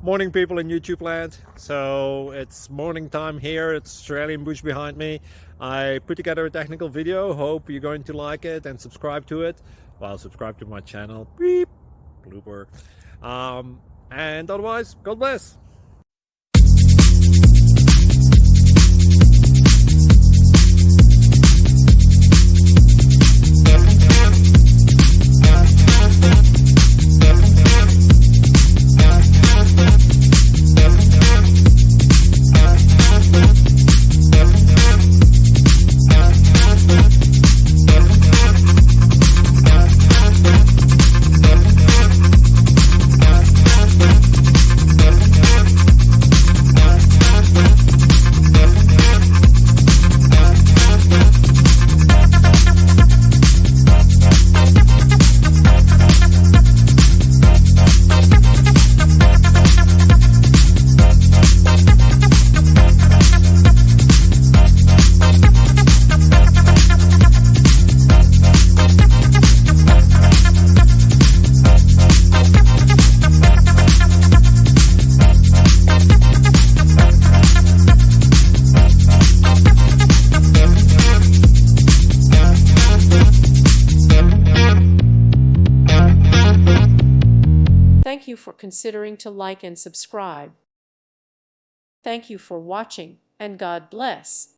Morning, people in YouTube land. So it's morning time here. It's Australian bush behind me. I put together a technical video. Hope you're going to like it and subscribe to it. Well, subscribe to my channel. Beep. Blooper. And otherwise, God bless. Thank you for considering to like and subscribe. Thank you for watching, and God bless.